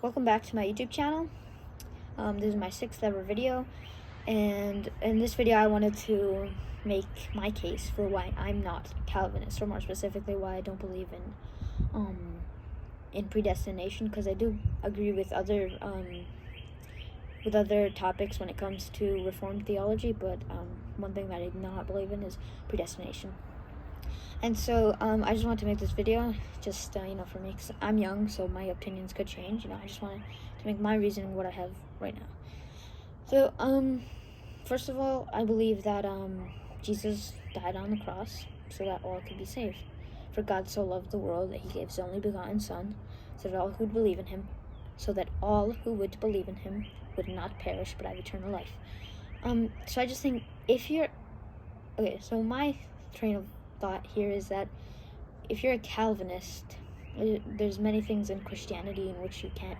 Welcome back to my YouTube channel. This is my 6th ever video, and in this video I wanted to make my case for why I'm not Calvinist, or more specifically why I don't believe in predestination, because I do agree with other topics when it comes to Reformed theology, but one thing that I do not believe in is predestination. And so I just wanted to make this video just for me, because I'm young, so my opinions could change. I just wanted to make my reasoning what I have right now. So first of all, I believe that Jesus died on the cross so that all could be saved. For God so loved the world that he gave his only begotten Son, so that all who would believe in him would not perish but have eternal life. So I just think so my train of thought here is that if you're a Calvinist, there's many things in Christianity in which you can't,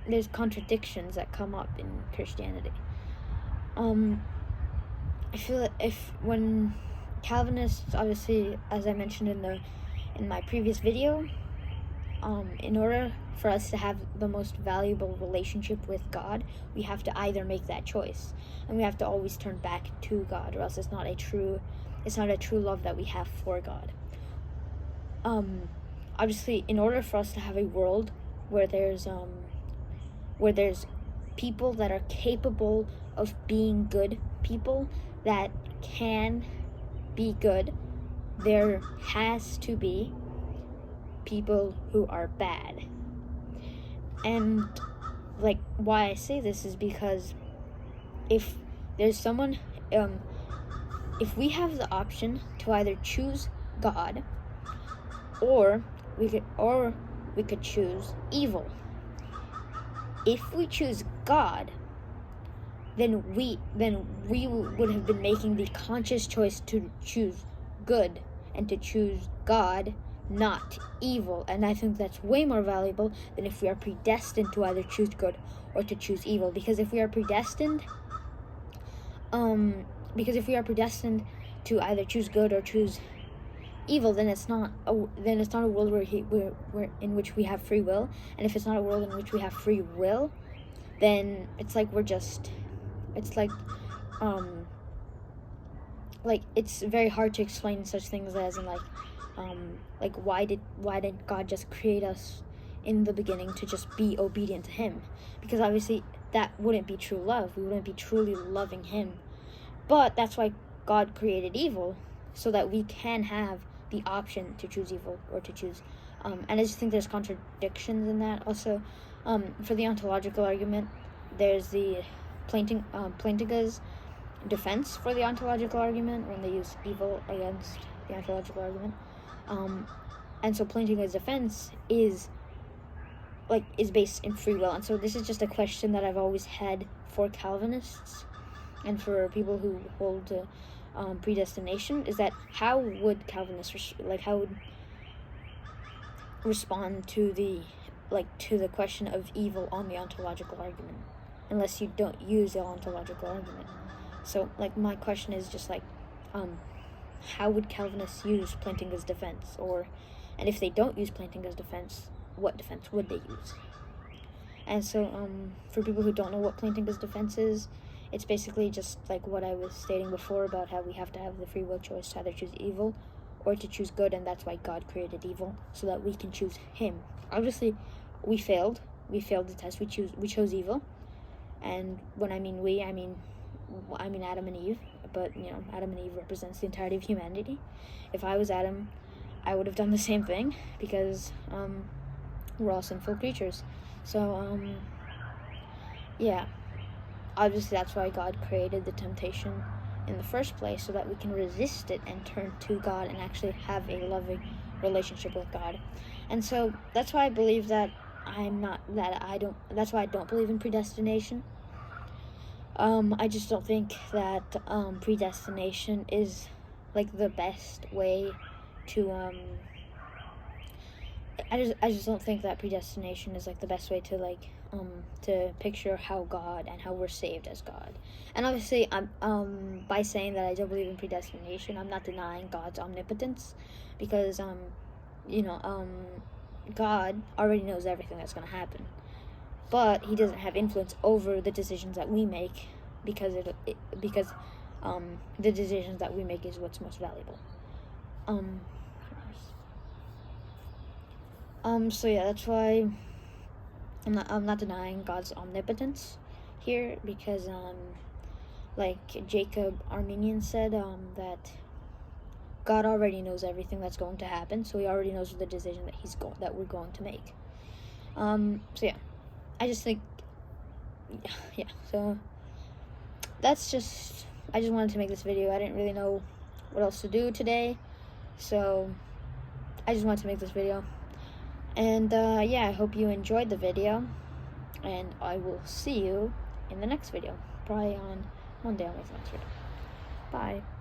there's contradictions that come up in Christianity. I feel that when Calvinists, obviously, as I mentioned in my previous video, in order for us to have the most valuable relationship with God, we have to either make that choice, and we have to always turn back to God, or else it's not a true love that we have for God. Obviously, in order for us to have a world where there's people that are capable of being good people, that can be good, there has to be people who are bad. And why I say this is because if there's someone, if we have the option to either choose God or we could choose evil. If we choose God, then we would have been making the conscious choice to choose good and to choose God, not evil. And I think that's way more valuable than if we are predestined to either choose good or to choose evil. Because if we are predestined to either choose good or choose evil, then it's not a world where in which we have free will. And if it's not a world in which we have free will, then it's it's very hard to explain such things as why did God just create us in the beginning to just be obedient to him? Because obviously that wouldn't be true love. We wouldn't be truly loving him. But that's why God created evil, so that we can have the option to choose evil or to choose and I just think there's contradictions in that. Also, for the ontological argument, there's the Plantinga's defense for the ontological argument, when they use evil against the ontological argument. And so Plantinga's defense is based in free will. And so this is just a question that I've always had for Calvinists and for people who hold to predestination, is that how would Calvinists respond to the question of evil on the ontological argument, unless you don't use the ontological argument. So my question is just how would Calvinists use Plantinga's defense? And if they don't use Plantinga's defense, what defense would they use? And so for people who don't know what Plantinga's defense is, it's basically just what I was stating before about how we have to have the free will choice to either choose evil or to choose good, and that's why God created evil, so that we can choose him. Obviously, we failed the test. We chose evil, and when I mean we, I mean Adam and Eve. But Adam and Eve represents the entirety of humanity. If I was Adam, I would have done the same thing, because we're all sinful creatures. So yeah, obviously that's why God created the temptation in the first place, so that we can resist it and turn to God and actually have a loving relationship with God. And so that's why I believe that's why I don't believe in predestination. I just don't think that predestination is the best way to I just don't think that predestination is the best way to picture how God and how we're saved as God. And obviously, by saying that I don't believe in predestination, I'm not denying God's omnipotence, because God already knows everything that's going to happen, but he doesn't have influence over the decisions that we make, because the decisions that we make is what's most valuable. So yeah, that's why I'm not denying God's omnipotence here, because like Jacob Armenian said, that God already knows everything that's going to happen, so he already knows the decision that we're going to make. So yeah, I just think, yeah, so that's just, I just wanted to make this video. I didn't really know what else to do today, so I just wanted to make this video. And yeah, I hope you enjoyed the video, and I will see you in the next video. Probably on Monday I'll make the next video. Bye.